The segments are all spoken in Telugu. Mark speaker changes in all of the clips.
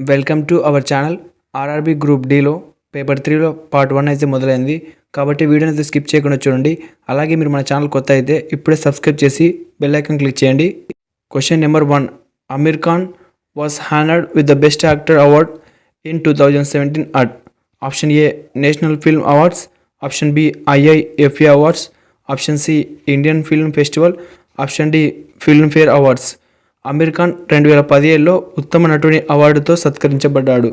Speaker 1: Welcome to our channel. RRB group డీలో పేపర్ 3లో పార్ట్ 1 అయితే మొదలైంది. కాబట్టి వీడియోని అయితే స్కిప్ చేయకుండా చూడండి. అలాగే మీరు మన ఛానల్ కొత్త అయితే ఇప్పుడే సబ్స్క్రైబ్ చేసి బెల్ ఐకాన్ క్లిక్ చేయండి. Question number 1. Aamir Khan was honoured with the best actor award in 2017 at option A national film awards, option B IIFA awards, option C Indian film festival, option D Filmfare awards. Aamir Khan 2017లో ఉత్తమ నటుని అవార్డుతో సత్కరించబడ్డాడు.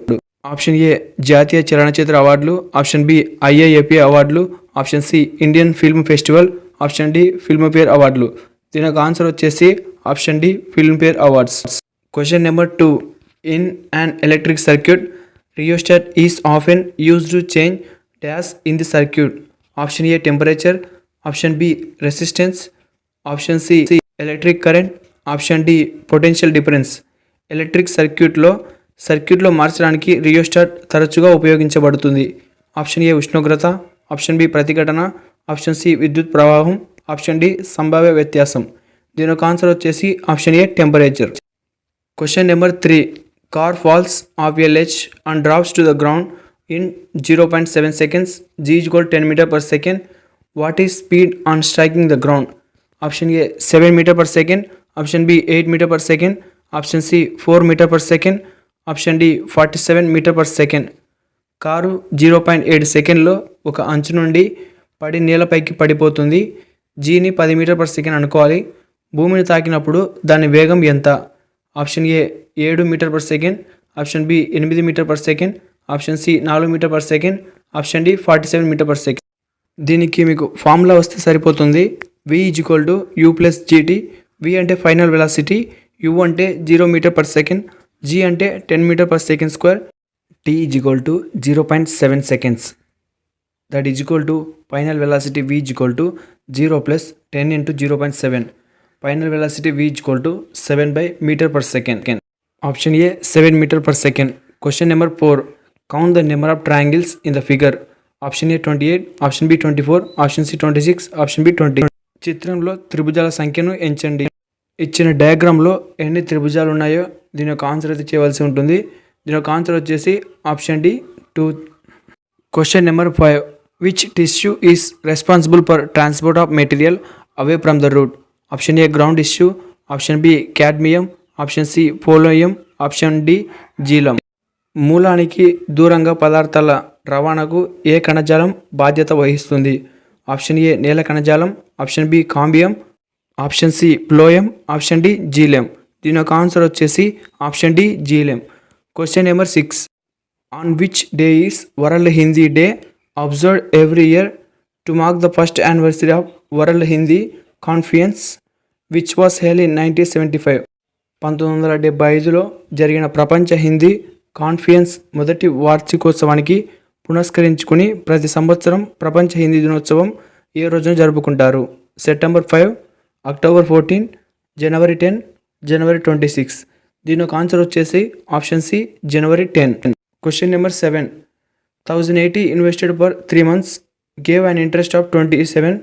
Speaker 1: ఆప్షన్ ఏ జాతీయ చలనచిత్ర అవార్డులు, ఆప్షన్ బి IIFA అవార్డులు, option C Indian film festival, option D Filmfare అవార్డులు. దీనికి ఆన్సర్ వచ్చేసి option D Filmfare awards. Question number 2. In an electric circuit rheostat is often used to change dash in the circuit. Option A temperature, option B resistance, option C electric current, option D potential difference. Electric సర్క్యూట్లో మార్చడానికి రియోస్టాట్ తరచుగా ఉపయోగించబడుతుంది. ఆప్షన్ ఏ ఉష్ణోగ్రత, ఆప్షన్ బి ప్రతిఘటన, ఆప్షన్ సి విద్యుత్ ప్రవాహం, ఆప్షన్ డి సంభావ్య వ్యత్యాసం. దీని యొక్క ఆన్సర్ వచ్చేసి option A temperature. Question number 3. Car falls off a ledge and drops to the ground in 0.7 seconds. G = 10 meter per second. What is speed on striking the ground? Option A 7 meter per second, option B 8 meter per second, option C 4 meter per second, option D 47 meter per second. Car 0.7 సెకండ్లో ఒక అంచు నుండి పడి నేలపైకి పడిపోతుంది. జీని 10 meter per second అనుకోవాలి. భూమిని తాకినప్పుడు దాని వేగం ఎంత? Option A 7 meter per second, option B 8 meter per second, option C 4 meter per second, option D 47 meter per second. దీనికి మీకు ఫార్ములా వస్తే సరిపోతుంది. V = U + GT. V అంటే ఫైనల్ వెలాసిటీ, U అంటే 0 meter per second, G అంటే 10 meter per second square, T = 0.7 seconds. That is equal to final velocity V = 0 + 10 × 0.7. Final velocity V = 7/meter per second. Option A 7 meter per second. Question number 4. Count the number of triangles in the figure. Option A 28, option B 24, option C 26, option B 20. చిత్రంలో త్రిభుజాల సంఖ్యను ఎంచండి. ఇచ్చిన డయాగ్రామ్లో ఎన్ని త్రిభుజాలు ఉన్నాయో దీని యొక్క ఆన్సర్ అయితే చేయవలసి ఉంటుంది. దీని యొక్క ఆన్సర్ వచ్చేసి option D 2. Question number 5. Which tissue is responsible for transport of material away from the root. Option A ground tissue, option B cambium, option C phloem, option D xylem. మూలానికి దూరంగా పదార్థాల రవాణాకు ఏ కణజాలం బాధ్యత వహిస్తుంది? ఆప్షన్ ఏ నేల కణజాలం, option B cambium, option C phloem, option D xylem. దీని యొక్క ఆన్సర్ వచ్చేసి option D xylem. Question number 6. On which day is world Hindi day observed every year to mark the first anniversary of world Hindi conference which was held in 1975. 1975లో జరిగిన ప్రపంచ హిందీ కాన్ఫరెన్స్ మొదటి వార్షికోత్సవానికి పురస్కరించుకుని ప్రతి సంవత్సరం ప్రపంచ హిందీ దినోత్సవం ఏ రోజున జరుపుకుంటారు? సెప్టెంబర్ 5, అక్టోబర్ 14, జనవరి 10, జనవరి 26. దీని యొక్క ఆన్సర్ వచ్చేసి ఆప్షన్ సి జనవరి 10. Question number 7. 1080 invested for 3 months gave an interest of 27.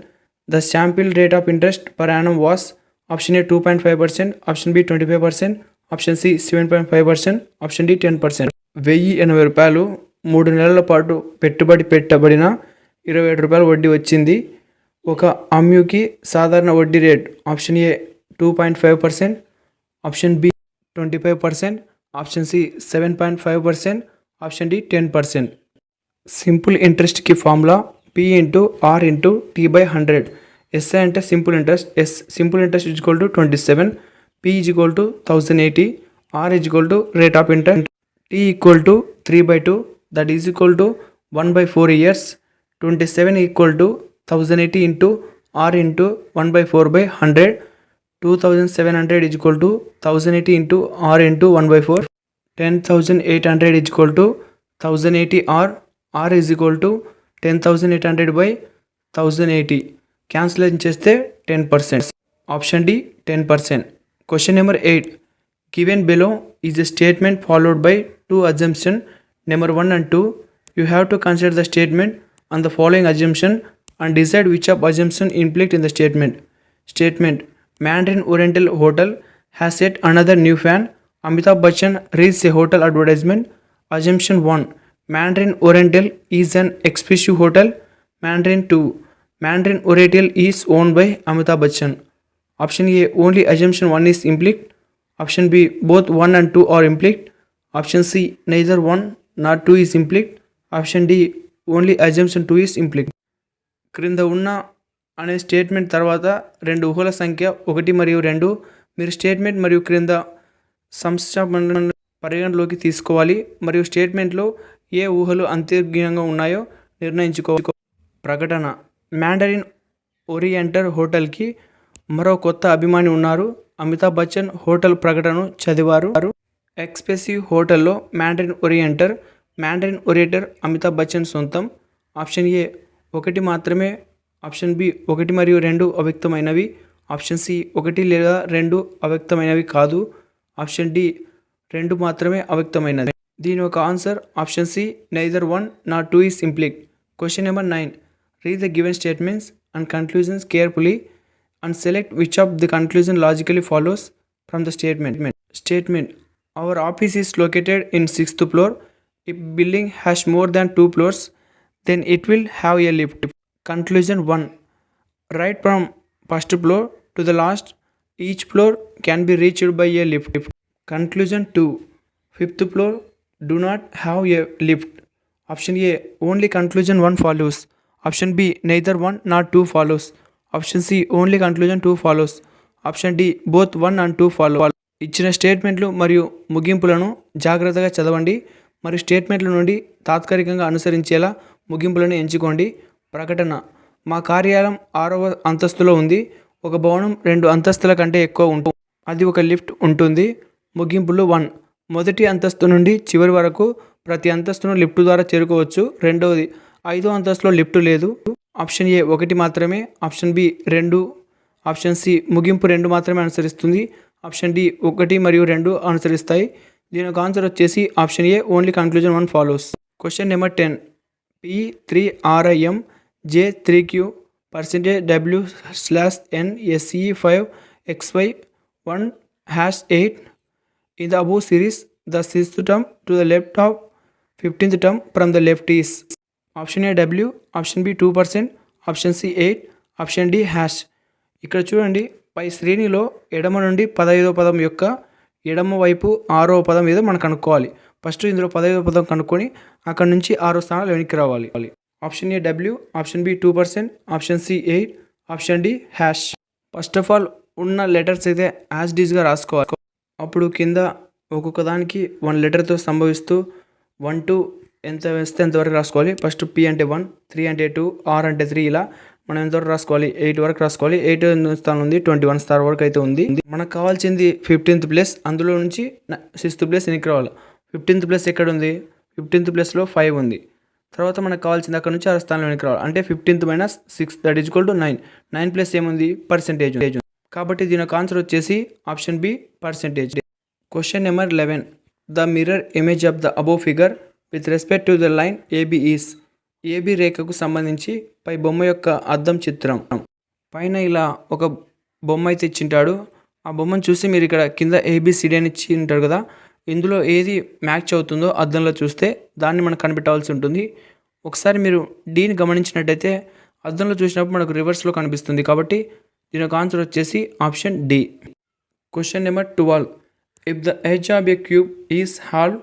Speaker 1: The simple rate of interest per annum was. Option A 2.5%, option B 25%, option C 7.5%, option D 10%. 1080 రూపాయలు 3 నెలల పాటు పెట్టుబడి పెట్టబడిన 27 రూపాయలు వడ్డీ వచ్చింది. ఒక అమ్యూకి సాధారణ వడ్డీ rate option A 2.5%, option B 25%, option C 7.5%, option D 10%. Simple ఇంట్రెస్ట్కి formula P × R × T/100. SI అంటే simple interest, simple interest = 27, P = 1080, R = rate of interest, T = 3/2, that is equal to 1/4 years. 27 = 1080 × R × 1/4/100. 2700 = 1080 × R × 1/4. 10800 = 1080 R. R = 10,800/1080. Cancellation చేస్తే 10%. Option D 10%. Question number 8. Given below is a statement followed by 2 assumptions. Number 1 and 2. You have to consider the statement on the following assumption and decide which of assumption implied in the statement. Statement: Mandarin Oriental Hotel has set another new fan Amitabh Bachchan reads a hotel advertisement. Assumption 1. Mandarin Oriental is an exclusive hotel. Mandarin 2. Mandarin Oriental is owned by Amitabh Bachchan. Option A. Only assumption 1 is implied. Option B. Both 1 and 2 are implied. Option C. Neither 1 nor 2 is implied. Option D. Only assumption 2 is implied. క్రింద ఉన్న అనే స్టేట్మెంట్ తర్వాత రెండు ఊహల సంఖ్య 1 మరియు 2 మీరు స్టేట్మెంట్ మరియు క్రింద సంస్థాపనలను పరిగణలోకి తీసుకోవాలి మరియు స్టేట్మెంట్లో ఏ ఊహలు అంతర్గతంగా ఉన్నాయో నిర్ణయించుకోవాలి. ప్రకటన. మ్యాండరిన్ ఓరియంటల్ హోటల్కి మరో కొత్త అభిమాని ఉన్నారు. అమితాబ్ బచ్చన్ హోటల్ ప్రకటనను చదివారు. ఎక్స్పెసివ్ హోటల్లో మ్యాండరిన్ ఓరియంటర్ అమితాబ్ బచ్చన్ సొంతం. ఆప్షన్ ఏ 1 మాత్రమే. ఆప్షన్ బి 1 మరియు 2 అవ్యక్తమైనవి. ఆప్షన్ సి 1 లేదా 2 అవ్యక్తమైనవి కాదు. ఆప్షన్ డి 2 మాత్రమే అవ్యక్తమైనది. దీని ఒక answer option C neither 1 nor 2 is implied. Question number 9. Read the given statements and conclusions carefully and select which of the conclusion logically follows from the statement. Statement. Our office is located in 6th floor. If building has more than 2 floors, then it will have a lift. Conclusion 1. Right from first floor to the last, each floor can be reached by a lift. Conclusion 2. 5th floor do not have a lift. Option A. Only conclusion 1 follows. Option B. Neither 1 nor 2 follows. Option C. Only conclusion 2 follows. Option D. Both 1 and 2 follow. ఇచ్చిన స్టేట్మెంట్లు మరియు ముగింపులను జాగ్రత్తగా చదవండి మరియు స్టేట్మెంట్ల నుండి తాత్కాలికంగా అనుసరించేలా ముగింపులను ఎంచుకోండి. ప్రకటన. మా కార్యాలయం 6వ అంతస్తులో ఉంది. ఒక భవనం 2 అంతస్తుల కంటే ఎక్కువ ఉంటుంది. అది ఒక లిఫ్ట్ ఉంటుంది. ముగింపులు 1. మొదటి అంతస్తు నుండి చివరి వరకు ప్రతి అంతస్తును లిఫ్ట్ ద్వారా చేరుకోవచ్చు. రెండవది 5వ అంతస్తులో లిఫ్ట్ లేదు. ఆప్షన్ ఏ 1 మాత్రమే. Option B 2. ఆప్షన్ సి ముగింపు 2 మాత్రమే అనుసరిస్తుంది. ఆప్షన్ డి 1 మరియు 2 అనుసరిస్తాయి. దీని ఒక ఆన్సర్ వచ్చేసి option A only conclusion 1 follows. Question number 10. P3RIM J3Q %W/NSE5XY1#8 in the above series. The 6th term to the left of 15th term from the left is. Option A W, option B 2%, option C 8, option D hash. ఇక్కడ చూడండి, పై శ్రేణిలో ఎడమ నుండి 15వ పదం యొక్క ఎడమ వైపు 6వ పదం ఏదో మనం కనుక్కోవాలి. ఫస్ట్ ఇందులో 15వ పదం కనుక్కొని అక్కడ నుంచి 6వ స్థానాలు వెనక్కి రావాలి. Option A W, option B 2%, option C 8, option D hash. First of all ఉన్న లెటర్స్ అయితే యాజ్ డీస్గా రాసుకోవాలి. అప్పుడు కింద ఒక్కొక్క దానికి 1 లెటర్తో సంభవిస్తూ 1 to ఎంత వేస్తే ఎంతవరకు రాసుకోవాలి. ఫస్ట్ P అంటే 1, 3 అంటే 2, R అంటే 3, ఇలా మనం ఎంతవరకు రాసుకోవాలి, 8 వరకు రాసుకోవాలి. 8 స్థానం ఉంది, 21 స్థానం వరకు అయితే ఉంది. మనకు కావాల్సింది 15th ప్లేస్, అందులో నుంచి 6th ప్లేస్ వెనక్కి రావాలి. 15th ప్లేస్ ఎక్కడ ఉంది, 15th ప్లేస్లో 5 ఉంది. తర్వాత మనకు కావాల్సింది అక్కడ నుంచి 6 స్థానం వెనక్కి రావాలి. అంటే 15th - 6 that is equal to 9. 9 plus ఏముంది, పర్సెంటేజ్. కాబట్టి దీని యొక్క ఆన్సర్ వచ్చేసి option B percentage. Question number 11. The mirror image of the above figure with respect to the line AB is. AB రేఖకు సంబంధించి పై బొమ్మ యొక్క అద్దం చిత్రం. పైన ఇలా ఒక బొమ్మ అయితే ఇచ్చింటాడు. ఆ బొమ్మను చూసి మీరు ఇక్కడ కింద ఏబిసిడి అని ఇచ్చి ఉంటారు కదా, ఇందులో ఏది మ్యాచ్ అవుతుందో అద్దంలో చూస్తే దాన్ని మనం కనిపెట్టవలసి ఉంటుంది. ఒకసారి మీరు డీని గమనించినట్టయితే అద్దంలో చూసినప్పుడు మనకు రివర్స్లో కనిపిస్తుంది. కాబట్టి దీని యొక్క ఆన్సర్ వచ్చేసి option D. Question number 12. If the edge of a cube is halved,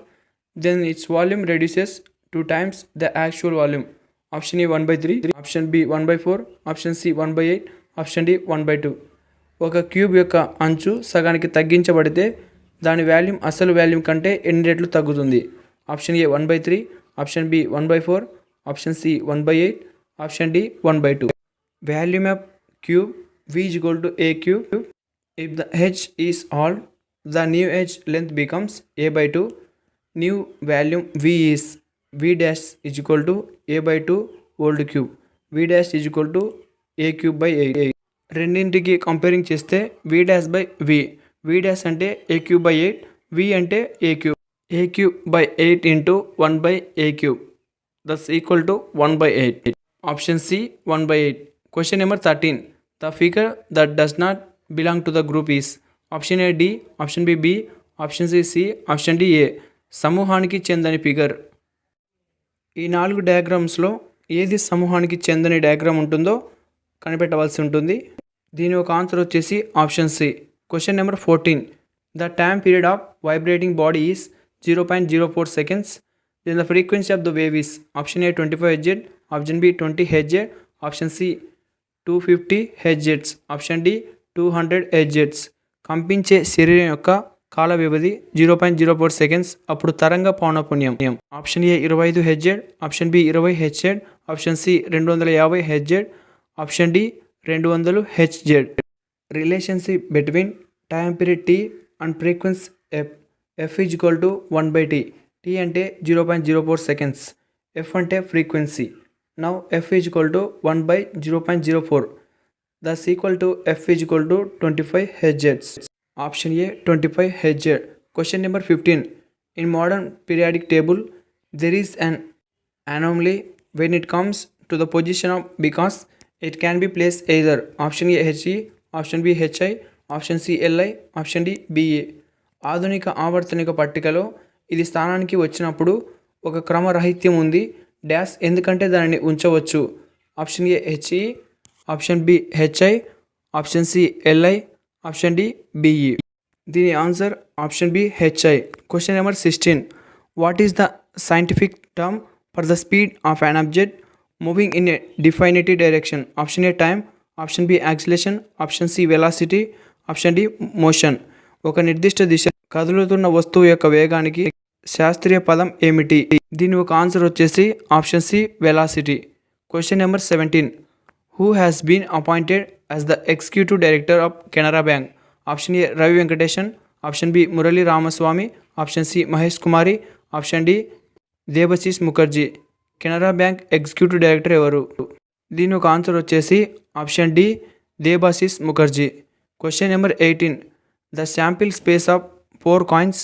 Speaker 1: then its volume reduces 2 times the actual volume. Option A 1/3, option B 1/4, option C 1/8, option D 1/2. ఒక క్యూబ్ యొక్క అంచు సగానికి తగ్గించబడితే దాని వాల్యూమ్ అసలు వాల్యూమ్ కంటే ఎన్ని రెట్లు తగ్గుతుంది. Option A 1/3, option B 1/4, option C 1/8, option D 1/2. Volume of cube V is equal to A cube. If the edge is halved, the new edge length becomes A/2. New volume V is V dash is equal to A/2 whole cube. V dash is equal to A cube by 8. రెండింటికి కంపేరింగ్ చేస్తే V dash by V. V dash అంటే A cube by 8, V అంటే A cube. A cube by 8 into 1 by A cube. That's equal to 1/8. Option C 1/8. Question number 13. The figure that does not belong to the group is. Option A D, option B B, option C, option D ఏ సమూహానికి చెందని ఫిగర్. ఈ 4 డయాగ్రామ్స్లో ఏది సమూహానికి చెందని డయాగ్రామ్ ఉంటుందో కనిపెట్టవలసి ఉంటుంది. దీని ఒక ఆన్సర్ వచ్చేసి option C. Question number 14. The time period of vibrating body is 0.04 seconds. Then the frequency of the wave is option A 25 Hz, option B 20 Hz, option C 250 Hz, option D 200 Hz. కంపించే శరీరం యొక్క కాల వ్యవధి 0.04 seconds. అప్పుడు తరంగ పౌనఃపున్యం option A 25 Hz, option B 20 Hz, option C 250 Hz, option D 200 Hz. Relationship between time period T and frequency F is equal to 1/t. T అంటే 0.04 seconds, ఎఫ్ అంటే frequency. Now F is equal to 1/0.04. Thus equal to F is equal to 25 Hz. Option A 25 Hz. Question number 15. In modern periodic table there is an anomaly when it comes to the position of because it can be placed either option A He, option B Hi, option C Li, option D Ba. ఆధునిక ఆవర్తనిక పట్టికలో ఇది స్థానానికి వచ్చినప్పుడు ఒక క్రమరాహిత్యం ఉంది డాష్ ఎందుకంటే దానిని ఉంచవచ్చు. Option A He, option B Hi, option C Li, option D Be. దీని answer option B Hi. Question number 16. What is the scientific term for the speed of an object moving in a definite direction? Option A time, option B acceleration, option C velocity, option D motion. ఒక నిర్దిష్ట దిశ కదులుతున్న వస్తువు యొక్క వేగానికి శాస్త్రీయ పదం ఏమిటి? దీని ఒక ఆన్సర్ వచ్చేసి option C velocity. Question number 17. Who has been appointed as the executive director of Canara Bank? Option A Ravi Venkatesan, option B Murali Ramaswamy, option C Mahesh Kumari, option D Debashish Mukherjee. Canara Bank executive director ఎవరు? దీని ఒక ఆన్సర్ వచ్చేసి option D Debashish Mukherjee. Question number 18. The sample space of 4 coins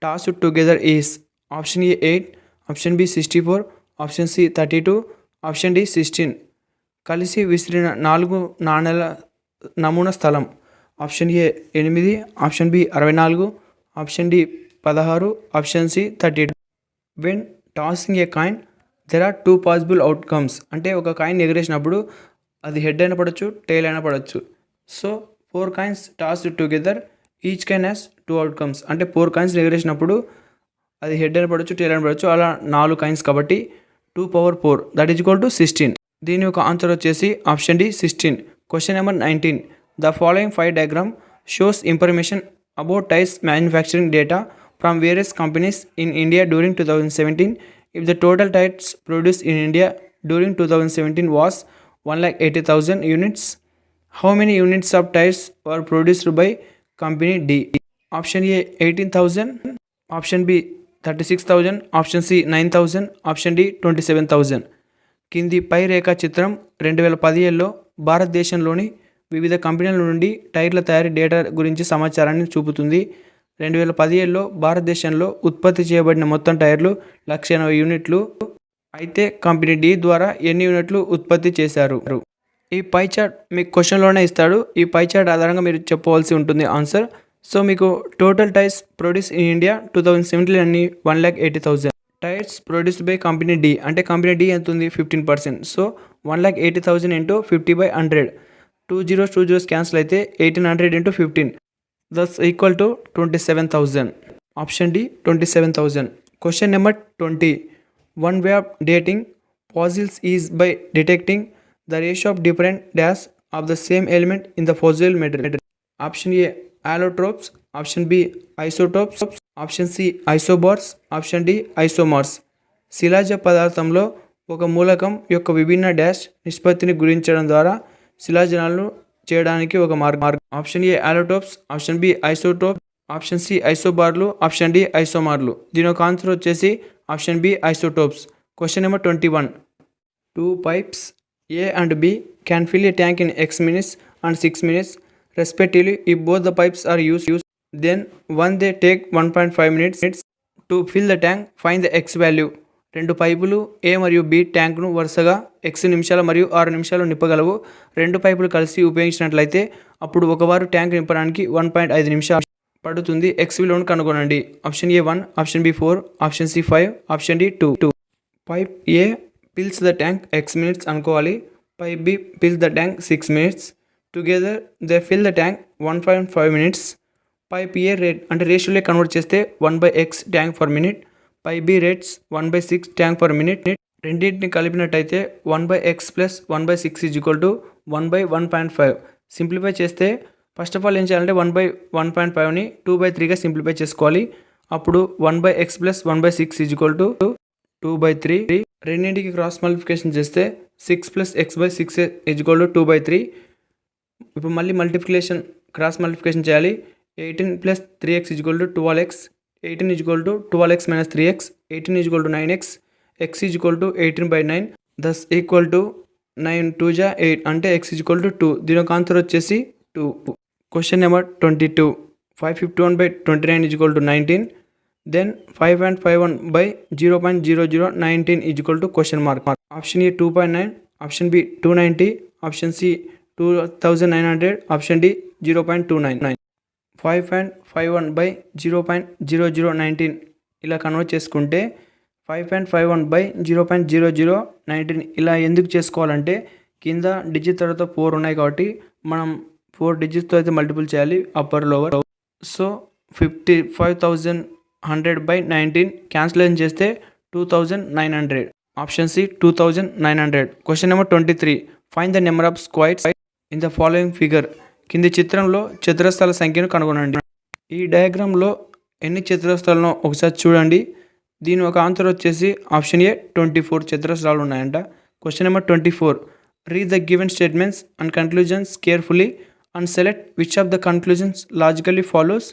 Speaker 1: tossed together is option A 8, option B 64, option C 32, option D 16. కలిసి విసిరిన 4 నాణేల నమూనా స్థలం. Option A 8, option B 64, option D 16, option C 32. When tossing a coin there are 2 possible outcomes. అంటే ఒక కాయిన్ ఎగరేసినప్పుడు అది హెడ్ అయినా పడవచ్చు, టైల్ అయినా పడవచ్చు. So 4 coins tossed together, each coin has 2 outcomes. అంటే 4 coins ఎగరేసినప్పుడు అది హెడ్ అయినా పడవచ్చు, టైల్ అయినా పడవచ్చు. అలా 4 coins కాబట్టి 2^4 దట్ ఈజ్ ఈక్వల్ టు 16. దీని యొక్క ఆన్సర్ వచ్చేసి option D 16. Question number 19. The following 5 diagram shows information about tyres manufacturing data from various companies in India during 2017. If the total tires produced in India during 2017 was 1,80,000 units, how many units of tires were produced by company D? Option A 18,000, option B 36,000, option C 9,000, option D 27,000. కింది పై రేఖా చిత్రం 2017లో భారతదేశంలోని వివిధ కంపెనీల నుండి టైర్ల తయారీ డేటా గురించి సమాచారాన్ని చూపుతుంది. 2017లో భారతదేశంలో ఉత్పత్తి చేయబడిన మొత్తం టైర్లు 180,000 యూనిట్లు. అయితే కంపెనీ డి ద్వారా ఎన్ని యూనిట్లు ఉత్పత్తి చేశారు? ఈ పై చార్ట్ మీకు క్వశ్చన్లోనే ఇస్తాడు. ఈ పై చార్ట్ ఆధారంగా మీరు చెప్పవలసి ఉంటుంది ఆన్సర్. సో మీకు total tyres produce in India 2017 అన్ని 1,80,000. Tyres produced by company D అంటే కంపెనీ డి ఎంత ఉంది 15%. So 1,80,000 into 50/100. 2 zeros క్యాన్సిల్ అయితే 1,800 into 15 thus equal to 27,000. Option D 27,000. Question number 20. One way of dating fossils is by detecting the ratio of different dash of the same element in the fossil material. Option A allotropes, option B isotopes, option C isobars, option D isomers. శిలాజ పదార్థంలో ఒక మూలకం యొక్క విభిన్న డాష్ నిష్పత్తిని గురించడం ద్వారా శిలాజనాలను చేయడానికి ఒక మార్గం. Option A allotropes, option B isotopes, option C ఐసోబార్లు, ఆప్షన్ డి ఐసోమార్లు. దీని ఒక ఆన్సర్ వచ్చేసి option B isotopes. Question number 21. 2 pipes A and B can fill a tank in X minutes and 6 minutes respectively. If both the pipes are used, then one they take 1.5 minutes to fill the tank. Find the X value. 2 పైపులు ఏ మరియు బి ట్యాంక్ను వరుసగా X నిమిషాలు మరియు 6 నిమిషాలు నింపగలవు. 2 పైపులు కలిసి ఉపయోగించినట్లయితే అప్పుడు ఒకవారు ట్యాంక్ నింపడానికి 1.5 నిమిషాలు పడుతుంది ఎక్స్ విలువను కనుగొనండి. Option A 1, option B 4, option C 5, option D 2. Pipe A fills the tank x minutes అనుకోవాలి. Pipe B fills the tank 6 minutes. Together they fill the tank 1.5 minutes. Pipe A రేషియోలో కన్వర్ట్ చేస్తే 1/x tank per minute. Pipe B rates 1/6 tank per minute. రెండింటిని కలిపినట్టయితే 1/x + 1/6 = 1/1.5. సింప్లిఫై చేస్తే ఫస్ట్ ఆఫ్ ఆల్ ఏం చేయాలంటే 1/1.5ని 2/3గా సింప్లిఫై చేసుకోవాలి. అప్పుడు 1/x + 1/6 = 2/3. రెండింటికి క్రాస్ మల్టిప్లికేషన్ చేస్తే 6 + x/6 = 2/3. ఇప్పుడు మళ్ళీ క్రాస్ మల్టిప్లికేషన్ చేయాలి. 18 + 3x = 12x. 18 = 12x - 3x. 18 = 9x. x = 18/9. Thus equal to 9 2 జా 8 అంటే x = 2. దీని యొక్క ఆన్సర్ వచ్చేసి 2. Question number 22. 551/29 = 19. Then 5/51/0.0019 = option A 2.9, option B 290, option C 2900, option D 0.299. 5.51/0.0019 ఇలా కన్వర్ట్ చేసుకుంటే 5.51/0.0019 ఇలా ఎందుకు చేసుకోవాలంటే కింద డిజిట్ తర్వాత 4 ఉన్నాయి కాబట్టి మనం 4 డిజిట్స్తో అయితే మల్టిపుల్ చేయాలి అప్పర్ లోవర్. సో 55,100/19 క్యాన్సిలేషన్ చేస్తే 2,900. Option C 2,900. Question number 23. Find the number of squares in the following figure. కింది చిత్రంలో చతురస్రాల సంఖ్యను కనుగొనండి. ఈ డయాగ్రామ్లో ఎన్ని చతురస్రాలను ఒకసారి చూడండి. దీని ఒక ఆన్సర్ వచ్చేసి ఆప్షన్ ఏ 24 చతురస్రాలు ఉన్నాయంట. Question number 24. Read the given statements and conclusions carefully and select which of the conclusions logically follows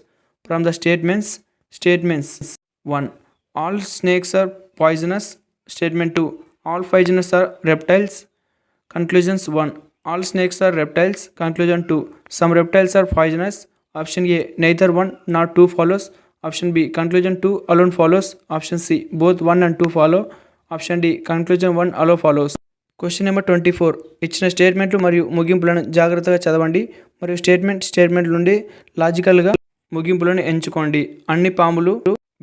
Speaker 1: from the statements. 1. All snakes are poisonous. Statement 2. All poisonous are reptiles. Conclusions 1. All snakes are reptiles. Conclusion 2. Some reptiles are poisonous. Option A neither 1 nor 2 follows. Option B conclusion 2 alone follows. Option C both 1 and 2 follow. Option D conclusion 1 alone follows. Question number 24. ఇచ్చిన స్టేట్మెంట్లు మరియు ముగింపులను జాగ్రత్తగా చదవండి మరియు స్టేట్మెంట్ నుండి లాజికల్గా ముగింపులను ఎంచుకోండి. అన్ని పాములు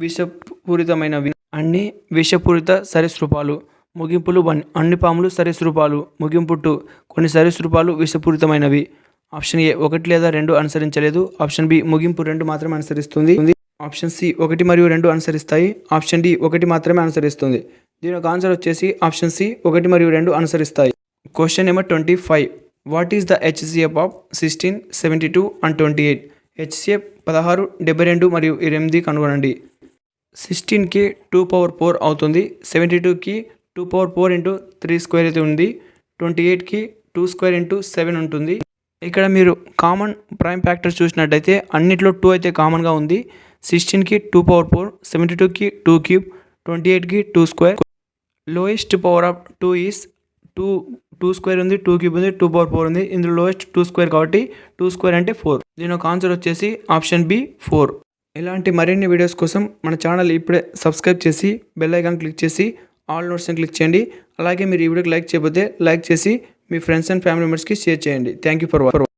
Speaker 1: విషపూరితమైనవి. అన్ని విషపూరిత సరీసృపాలు. ముగింపులు 1. అన్ని పాములు సరీసృపాలు. ముగింపు 2. కొన్ని సరీసృపాలు విషపూరితమైనవి. ఆప్షన్ ఏ 1 లేదా 2 అనుసరించలేదు. ఆప్షన్ బి ముగింపు 2 మాత్రమే అనుసరిస్తుంది. ఆప్షన్ సి 1 మరియు 2 అనుసరిస్తాయి. ఆప్షన్ డి 1 మాత్రమే అనుసరిస్తుంది. దీని యొక్క ఆన్సర్ వచ్చేసి ఆప్షన్ సి 1 మరియు 2 అనుసరిస్తాయి. Question number 25. What is the HCF of 16, 72 and 28? HCF 16, 72 మరియు 8 కనుగొనండి. 16కి 2/4 అవుతుంది. 72కి 2/4 × 3² అయితే ఉంది. 28కి 2² × 7 ఉంటుంది. ఇక్కడ మీరు కామన్ ప్రైమ్ ఫ్యాక్టర్ చూసినట్టయితే అన్నిట్లో 2 అయితే కామన్గా ఉంది. 16కి 2/4, 72కి 2³ 28కి 2². లోయెస్ట్ పవర్ ఆఫ్ 2 ఈస్ 2² ఉంది, 2³ ఉంది, 2/4 ఉంది. ఇందులో లోయెస్ట్ 2² కాబట్టి 2² అంటే 4. దీని ఒక ఆన్సర్ వచ్చేసి ఆప్షన్ బి 4. ఇలాంటి మరిన్ని వీడియోస్ కోసం మన ఛానల్ ఇప్పుడే సబ్స్క్రైబ్ చేసి బెల్ ఐకాన్ క్లిక్ చేసి ఆల్ నోట్స్ని క్లిక్ చేయండి. అలాగే మీరు ఈ వీడియోకి లైక్ చేయకపోతే లైక్ చేసి మీ ఫ్రెండ్స్ అండ్ ఫ్యామిలీ మెంబర్స్కి షేర్ చేయండి. Thank you for watching.